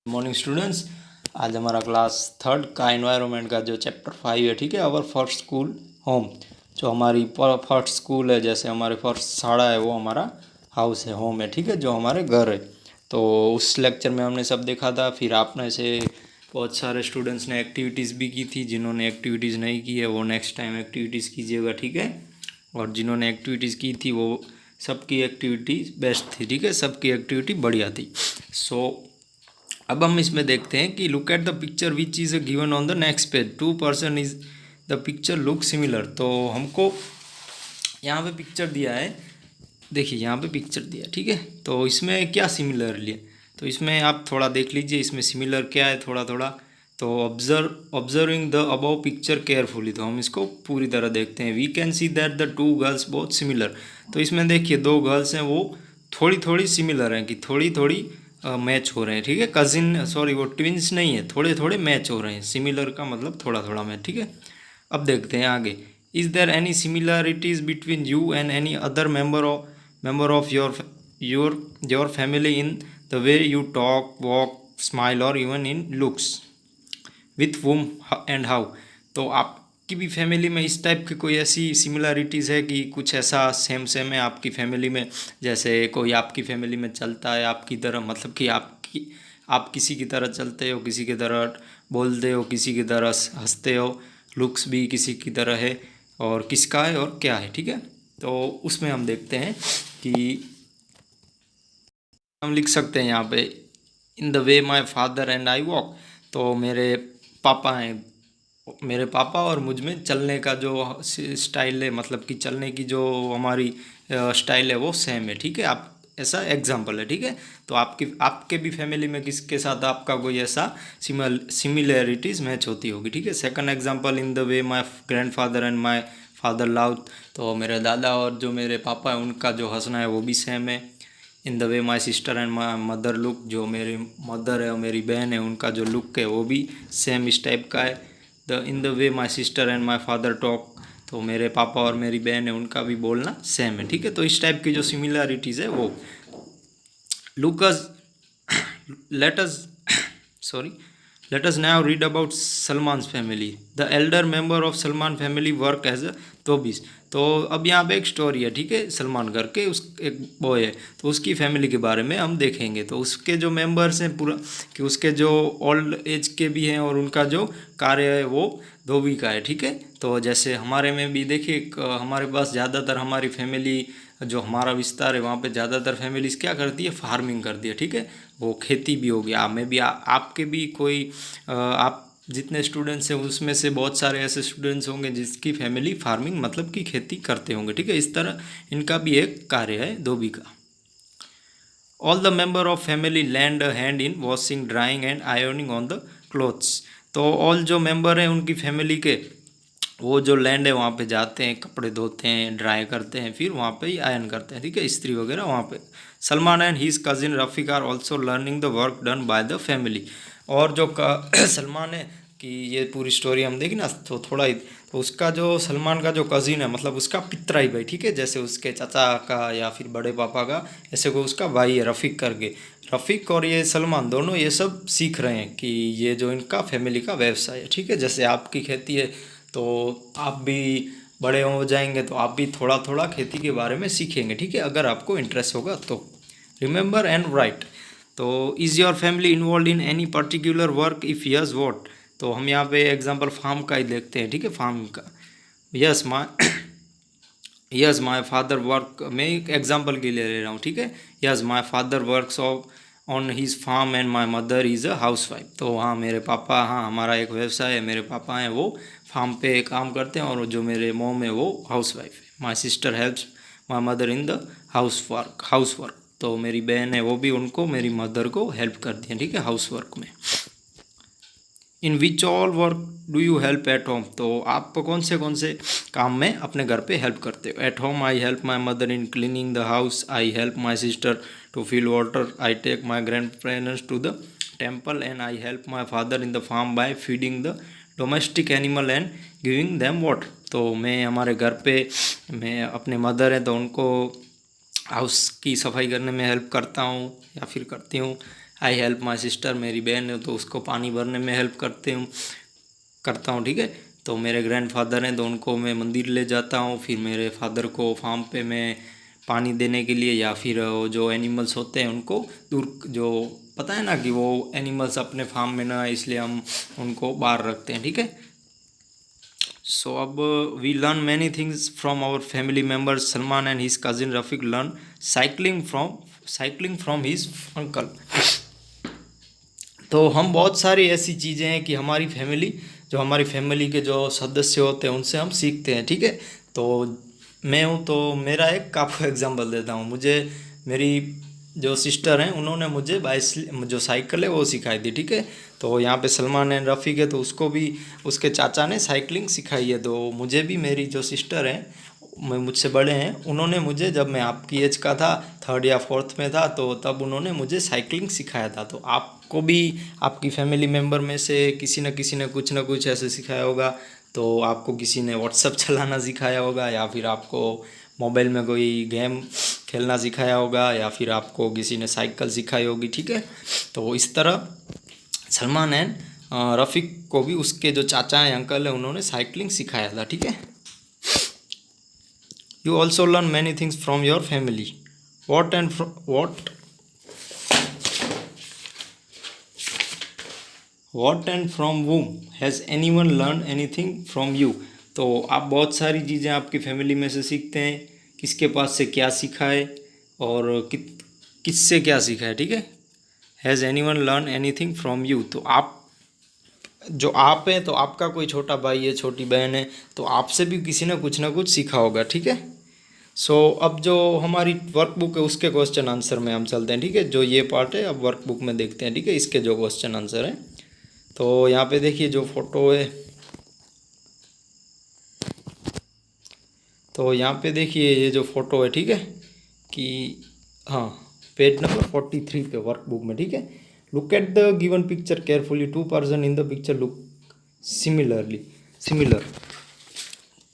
Morning students, आज हमारा class third का एनवायरनमेंट का जो चैप्टर 5 है, ठीक है। आवर फर्स्ट स्कूल होम, जो हमारी फर्स्ट स्कूल है, जैसे हमारे फर्स्ट शाला है वो हमारा हाउस है, होम है, ठीक है, जो हमारे घर है। तो उस लेक्चर में हमने सब देखा था। फिर आपने से बहुत सारे स्टूडेंट्स ने एक्टिविटीज़ भी की थी। जिन्होंने एक्टिविटीज़ नहीं की है वो नेक्स्ट टाइम एक्टिविटीज़ कीजिएगा, ठीक है। और जिन्होंने एक्टिविटीज़ की थी वो सबकी एक्टिविटी बेस्ट थी, ठीक है, सबकी एक्टिविटी बढ़िया थी। सो अब हम इसमें देखते हैं कि look at the picture which is given on the next page. 2% is the picture look similar. तो हमको यहाँ पे पिक्चर दिया है, देखिए यहाँ पे पिक्चर दिया है, ठीक है। तो इसमें क्या सिमिलर लिए, तो इसमें आप थोड़ा देख लीजिए इसमें सिमिलर क्या है थोड़ा थोड़ा। तो observing the above picture carefully, तो हम इसको पूरी तरह देखते हैं। We can see that the two girls both similar. तो इसमें देखिए दो गर्ल्स हैं, वो थोड़ी थोड़ी सिमिलर हैं, कि थोड़ी थोड़ी मैच हो रहे हैं, ठीक है। कजिन सॉरी वो ट्विंस नहीं है, थोड़े थोड़े मैच हो रहे हैं। सिमिलर का मतलब थोड़ा थोड़ा मैच, ठीक है। अब देखते हैं आगे। Is there any similarities between you and any other member of your family in the way you talk, walk, smile और even in looks, with whom and how. तो आपकी भी फैमिली में इस टाइप की कोई ऐसी सिमिलरिटीज़ है कि कुछ ऐसा सेम सेम है आपकी फैमिली में। जैसे कोई आपकी फैमिली में चलता है आपकी तरह, मतलब कि आप किसी की तरह चलते हो, किसी की तरह बोलते हो, किसी की तरह हंसते हो, लुक्स भी किसी की तरह है, और किसका है और क्या है, ठीक है। तो उसमें हम देखते हैं कि हम लिख सकते हैं यहाँ पे इन the way my father and I walk. तो मेरे पापा हैं, मेरे पापा और मुझ में चलने का जो स्टाइल है, मतलब कि चलने की जो हमारी स्टाइल है वो सेम है, ठीक है। आप ऐसा एग्जाम्पल है, ठीक है। तो आपके भी फैमिली में किसके साथ आपका कोई ऐसा सिमिलैरिटीज़ मैच होती होगी, ठीक है। Second example, in the way my grandfather and my father laugh. तो मेरे दादा और जो मेरे पापा है उनका जो हंसना है वो भी सेम है। इन the way my sister and my mother look, जो मेरी मदर है और मेरी बहन है उनका जो लुक है वो भी सेम इस टाइप का है। इन the way my sister and my father talk, तो मेरे पापा और मेरी बहन है उनका भी बोलना सेम है, ठीक है। तो इस टाइप की जो सिमिलरिटीज़ है वो looks let's sorry let us now read about Salman's family. The elder member of Salman family work as a dhobis. तो अब यहाँ पे एक स्टोरी है, ठीक है। सलमान घर के उस एक बॉय है, तो उसकी फैमिली के बारे में हम देखेंगे। तो उसके जो मेंबर्स हैं पूरा, कि उसके जो ओल्ड एज के भी हैं और उनका जो कार्य है वो धोबी का है, ठीक है। तो जैसे हमारे में भी देखिए हमारे पास ज़्यादातर हमारी फैमिली, जो हमारा विस्तार है वहाँ पे ज़्यादातर फैमिलीज क्या करती है, फार्मिंग करती है, ठीक है। वो खेती भी होगी, आप में भी आपके भी कोई आप जितने स्टूडेंट्स हैं उसमें से बहुत सारे ऐसे स्टूडेंट्स होंगे जिसकी फैमिली फार्मिंग मतलब कि खेती करते होंगे, ठीक है। इस तरह इनका भी एक कार्य है धोबी का। All the member of family land a hand in washing, drawing and ironing on the clothes. तो ऑल जो मेंबर हैं उनकी फैमिली के, वो जो लैंड है वहाँ पे जाते हैं, कपड़े धोते हैं, ड्राई करते हैं, फिर वहाँ पे ही आयरन करते हैं, ठीक है, इस्त्री वगैरह वहाँ पे। Salman and his cousin Rafiq are also learning the work done by the family. और जो सलमान है, कि ये पूरी स्टोरी हम देखें ना तो थोड़ा ही, तो उसका जो सलमान का जो कज़िन है, मतलब उसका पितराई भाई, ठीक है, जैसे उसके चाचा का या फिर बड़े पापा का, ऐसे कोई उसका भाई है रफ़ीक करके। रफ़ीक और ये सलमान दोनों ये सब सीख रहे हैं कि ये जो इनका फैमिली का व्यवसाय है, ठीक है। जैसे आपकी खेती है तो आप भी बड़े हो जाएंगे तो आप भी थोड़ा थोड़ा खेती के बारे में सीखेंगे, ठीक है, अगर आपको इंटरेस्ट होगा तो। Remember and write. तो is your family involve in any particular work, if yes what. तो हम यहाँ पे एग्जांपल फार्म का ही देखते हैं, ठीक है, फार्म का। यस माई फादर वर्क, मैं एक एग्जांपल के लिए ले रहा हूँ, ठीक है। Yes my father works on his farm and my mother is a housewife. तो हाँ मेरे पापा, हाँ हमारा एक व्यवसाय है, मेरे पापा हैं वो फार्म पे काम करते हैं, और जो मेरे मोम है वो हाउस वाइफ है। My sister helps my mother in the house work. तो मेरी बहन है वो भी उनको, मेरी मदर को हेल्प करती है, ठीक है, हाउस वर्क में। In which all work do you help at home. तो आप कौन से काम में अपने घर पे हेल्प करते हो। At home I help my mother in cleaning the house, I help my sister to fill water, I take my grandparents to the temple, and I help my father in the farm by feeding the domestic animal and giving them water. तो मैं हमारे घर पे, मैं अपने mother हैं तो उनको हाउस की सफाई करने में हेल्प करता हूँ या फिर करती हूँ, आई हेल्प माई सिस्टर, मेरी बहन है तो उसको पानी भरने में हेल्प करता हूँ, ठीक है। तो मेरे ग्रैंडफादर हैं तो उनको मैं मंदिर ले जाता हूँ, फिर मेरे फादर को फार्म पे मैं पानी देने के लिए, या फिर वो जो एनिमल्स होते हैं उनको दूर, जो पता है ना कि वो एनिमल्स अपने फार्म में ना, इसलिए हम उनको बाहर रखते हैं, ठीक है। सो अब we learn many things from our family members. Salman and his cousin Rafiq learn cycling from his uncle. तो हम बहुत सारी ऐसी चीज़ें हैं कि हमारी फैमिली के जो सदस्य होते हैं उनसे हम सीखते हैं, ठीक है। तो मैं हूँ तो मेरा एक आपको एग्जांपल देता हूँ। मुझे मेरी जो सिस्टर हैं उन्होंने मुझे जो साइकिल है वो सिखाई थी, ठीक है। तो यहाँ पे सलमान एंड रफ़ीक है तो उसको भी उसके चाचा ने साइकिलिंग सिखाई है। तो मुझे भी मेरी जो सिस्टर हैं, मैं मुझसे बड़े हैं, उन्होंने मुझे, जब मैं आपकी एज का था, 3rd या 4th में था, तो तब उन्होंने मुझे साइकिलिंग सिखाया था। तो आपको भी आपकी फैमिली मेम्बर में से किसी न कुछ ऐसे सिखाया होगा। तो आपको किसी ने व्हाट्सअप चलाना सिखाया होगा, या फिर आपको मोबाइल में कोई गेम खेलना सिखाया होगा, या फिर आपको किसी ने साइकिल सिखाई होगी, ठीक है। तो इस तरह सलमान एंड रफ़ीक को भी उसके जो चाचा हैं, अंकल हैं, उन्होंने साइकिलिंग सिखाया था, ठीक है। You also learn many things from your family. What and from whom has anyone learned anything from you? तो आप बहुत सारी चीज़ें आपकी फैमिली में से सीखते हैं, किसके पास से क्या सीखा है और किससे क्या सीखा है, ठीक है। Has anyone learn anything from you, तो आप हैं तो आपका कोई छोटा भाई है, छोटी बहन है, तो आपसे भी किसी ने कुछ ना कुछ सीखा होगा, ठीक है। सो अब जो हमारी वर्कबुक है उसके क्वेश्चन आंसर में हम चलते हैं, ठीक है। जो ये पार्ट है अब वर्कबुक में देखते हैं, ठीक है, इसके जो क्वेश्चन आंसर है। तो यहाँ पे देखिए जो फोटो है, तो यहाँ पे देखिए ये जो फोटो है, ठीक है, कि हाँ, पेज नंबर 43 पे वर्कबुक में, ठीक है। Look at the given picture carefully, 2 person in the picture look similar.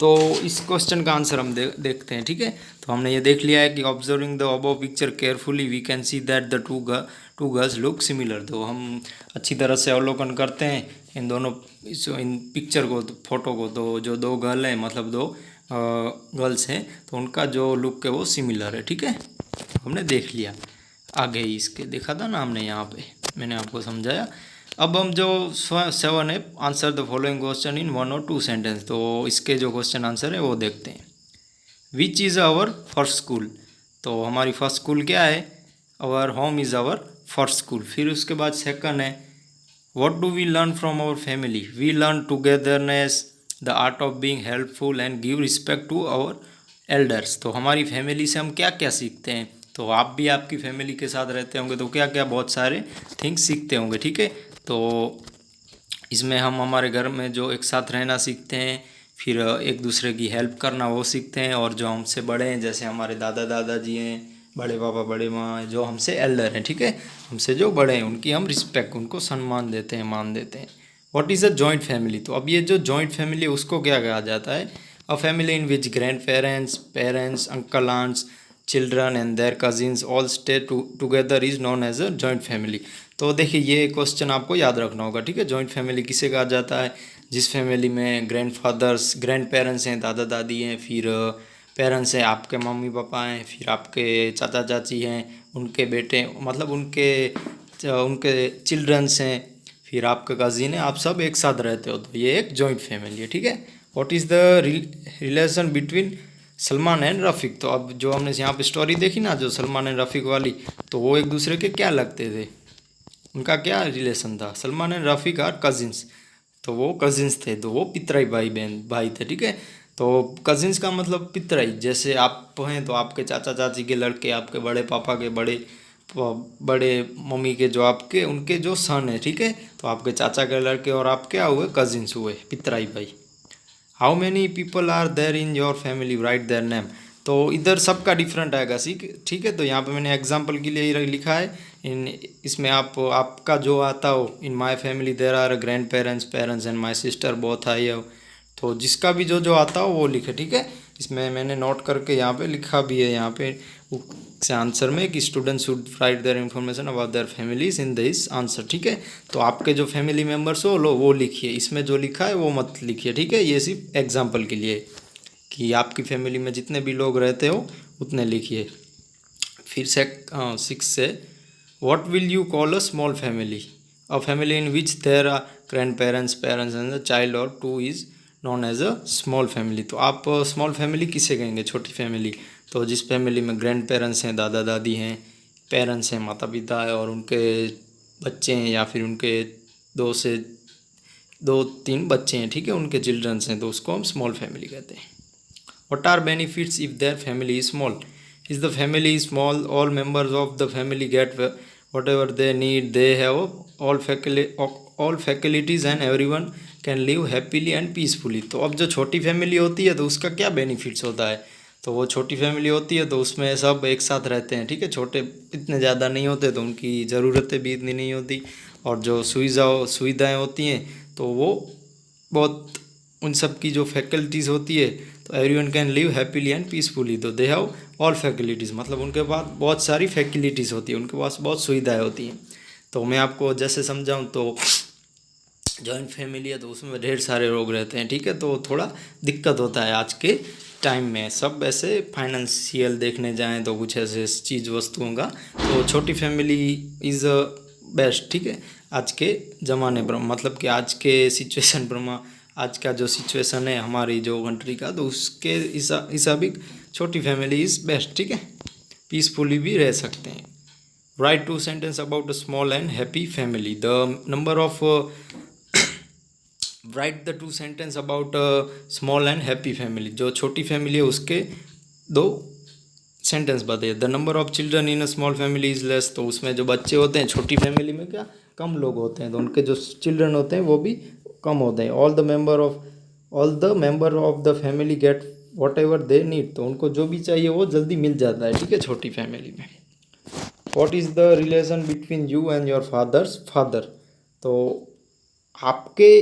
तो इस क्वेश्चन का आंसर हम देखते हैं, ठीक है। तो हमने ये देख लिया है कि observing the above picture carefully we can see that the two girls look similar. तो हम अच्छी तरह से अवलोकन करते हैं इन पिक्चर को, फोटो को। तो जो 2 गर्ल हैं, मतलब 2 गर्ल्स हैं, तो उनका जो लुक है वो सिमिलर है, ठीक है। हमने देख लिया। आगे ही इसके देखा था ना हमने, यहाँ पे मैंने आपको समझाया। अब हम जो 7 है, answer the following question in 1 और 2 सेंटेंस। तो इसके जो क्वेश्चन आंसर है वो देखते हैं। Which is our first school, तो हमारी फर्स्ट स्कूल क्या है, our home is our first school. फिर उसके बाद सेकंड है, what do we learn from our family, we learn togetherness, the art of being helpful and give respect to our elders. तो हमारी फैमिली से हम क्या क्या सीखते हैं। तो आप भी आपकी फैमिली के साथ रहते होंगे तो क्या क्या बहुत सारे थिंग्स सीखते होंगे, ठीक है। तो इसमें हम हमारे घर में जो एक साथ रहना सीखते हैं, फिर एक दूसरे की हेल्प करना वो सीखते हैं, और जो हमसे बड़े हैं, जैसे हमारे दादा दादाजी हैं, बड़े पापा बड़े माँ, जो हमसे एल्डर हैं, ठीक है, हमसे जो बड़े हैं, उनकी हम रिस्पेक्ट, उनको सम्मान देते हैं, मान देते हैं। What is a joint family, तो अब ये जो जॉइंट फैमिली है उसको क्या कहा जाता है, a family in which grandparents, uncle, aunts, children and their cousins all stay together is known as a joint family. तो देखिए ये क्वेश्चन आपको याद रखना होगा, ठीक है। जॉइंट फैमिली किसे कहा जाता है, जिस फैमिली में ग्रैंड पेरेंट्स हैं, दादा दादी हैं, फिर पेरेंट्स हैं, आपके मम्मी पापा हैं, फिर आपके चाचा चाची हैं, उनके बेटे, मतलब उनके चिल्ड्रंस हैं, फिर आपका कज़िन है, आप सब एक साथ रहते हो, तो ये एक जॉइंट फैमिली है, ठीक है। What is the relation between Salman and Rafiq, तो अब जो हमने यहाँ पे स्टोरी देखी ना, जो सलमान एंड रफ़ीक वाली, तो वो एक दूसरे के क्या लगते थे, उनका क्या रिलेशन था। Salman and Rafiq are cousins, तो वो कजिन्स थे, तो वो पितराई भाई थे, ठीक है। तो कजिन्स का मतलब पितराई, जैसे आप हैं तो आपके चाचा चाची के लड़के, आपके बड़े पापा के बड़े मम्मी के जो आपके उनके जो सन है, ठीक है, तो आपके चाचा के लड़के और आप क्या हुए, कजिन्स हुए, पितराई भाई। How many people are there in your family, write their name. तो इधर सबका डिफरेंट आएगा, ठीक है। तो यहाँ पे मैंने एग्जांपल के लिए ही लिखा है, इसमें आपका जो आता हो, in my family there are grandparents and my sister both I हो। तो जिसका भी जो आता हो वो लिखे, ठीक है। इसमें मैंने नोट करके यहाँ पे लिखा भी है, यहाँ पे से आंसर में कि student should write their information about their families in this answer. ठीक है, तो आपके जो फैमिली मेम्बर्स हो लो वो लिखिए, इसमें जो लिखा है वो मत लिखिए। ठीक है, ये सिर्फ एग्जाम्पल के लिए कि आपकी फैमिली में जितने भी लोग रहते हो उतने लिखिए। फिर 6 से what will you call a small family? A family in which there are grandparents parents and the child or two is known as a small family. तो आप स्मॉल फैमिली किसे कहेंगे? छोटी फैमिली। तो जिस फैमिली में grand parents हैं, दादा दादी हैं, पेरेंट्स हैं, माता पिता है, और उनके बच्चे हैं या फिर उनके 2 से 3 बच्चे हैं, ठीक है, उनके चिल्ड्रंस हैं, तो उसको हम स्मॉल फैमिली कहते हैं। What are benefits if their family is small? Is the family small, all members of the family get whatever they need, they have all faculties and everyone can live happily and peacefully। तो अब जो छोटी family होती है तो उसका क्या benefits होता है? तो वो छोटी फैमिली होती है तो उसमें सब एक साथ रहते हैं, ठीक है, छोटे इतने ज़्यादा नहीं होते तो उनकी ज़रूरतें भी इतनी नहीं होती, और जो सुविधाएँ होती हैं तो वो बहुत, उन सब की जो फैकल्टीज़ होती है, तो everyone can live happily and peacefully. तो दे हैव ऑल फैकल्टीज़, मतलब उनके पास बहुत सारी फैकल्टीज़ होती है, उनके पास बहुत सुविधाएं होती हैं। तो मैं आपको जैसे समझाऊं तो जॉइंट फैमिली है तो उसमें ढेर सारे लोग रहते हैं, ठीक है, तो थोड़ा दिक्कत होता है आज के टाइम में। सब ऐसे फाइनेंशियल देखने जाएं तो कुछ ऐसे चीज़ वस्तुओं का, तो छोटी फैमिली इज़ बेस्ट, ठीक है, आज के ज़माने पर, मतलब कि आज के सिचुएशन पर, आज का जो सिचुएशन है हमारी जो कंट्री का, तो उसके हिसाबिक छोटी फैमिली इज़ बेस्ट, ठीक है, पीसफुली भी रह सकते हैं। Right 2 sentence about a small and happy family. The number of right the 2 sentence about small and happy family. जो छोटी फैमिली है उसके 2 सेंटेंस बताइए। The number of children in a small family is less. तो उसमें जो बच्चे होते हैं छोटी फैमिली में क्या कम लोग होते हैं, तो उनके जो चिल्ड्रन होते हैं वो भी कम होते हैं। All the member of the family get what ever they need. तो उनको जो भी चाहिए वो जल्दी मिल जाता है, ठीक है, छोटी फैमिली में। What is the relation between you and your fathers father. तो आपके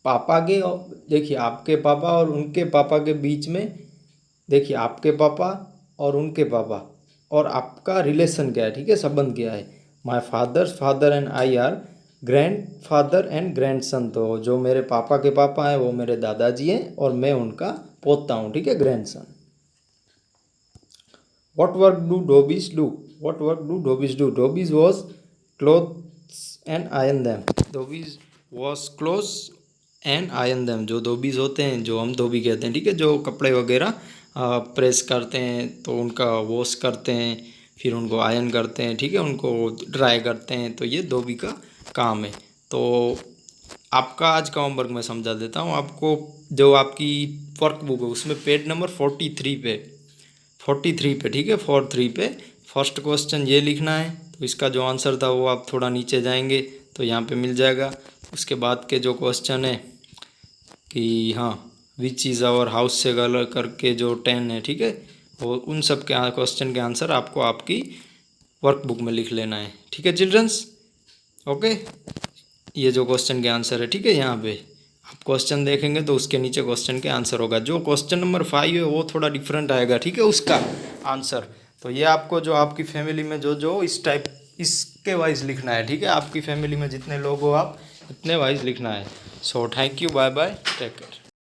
पापा के, देखिए आपके पापा और उनके पापा के बीच में, देखिए आपके पापा और उनके पापा और आपका रिलेशन क्या है, ठीक है, संबंध क्या है। My father's father and I R grand father and grand son. तो जो मेरे पापा के पापा हैं वो मेरे दादाजी हैं और मैं उनका पोता हूँ, ठीक है, grandson. What work do dhobis do? What work do dhobis do? Dhobis wash clothes and iron them. Dhobis wash clothes and iron them. जो धोबीज होते हैं, जो हम धोबी कहते हैं, ठीक है, जो कपड़े वगैरह प्रेस करते हैं तो उनका वॉश करते हैं, फिर उनको आयन करते हैं, ठीक है, उनको ड्राई करते हैं, तो ये धोबी का काम है। तो आपका आज का होमवर्क मैं समझा देता हूँ आपको। जो आपकी वर्क बुक है उसमें पेज नंबर 43 पे, ठीक है, 43 पे फर्स्ट क्वेश्चन ये लिखना है। तो इसका जो आंसर था वो आप थोड़ा नीचे जाएंगे तो यहाँ पे मिल जाएगा। उसके बाद के जो क्वेश्चन है कि हाँ विच इज़ आवर हाउस से गलर करके जो 10 है, ठीक है, वो उन सब के क्वेश्चन के आंसर आपको आपकी वर्कबुक में लिख लेना है, ठीक है चिल्ड्रंस। ओके, ये जो क्वेश्चन के आंसर है, ठीक है, यहाँ पे आप क्वेश्चन देखेंगे तो उसके नीचे क्वेश्चन के आंसर होगा। जो क्वेश्चन नंबर 5 है वो थोड़ा डिफरेंट आएगा, ठीक है, उसका आंसर। तो ये आपको जो आपकी फैमिली में जो इस टाइप इसके वाइज लिखना है, ठीक है, आपकी फैमिली में जितने लोग हो आप इतने वाइज लिखना है। So thank you, bye bye, take care.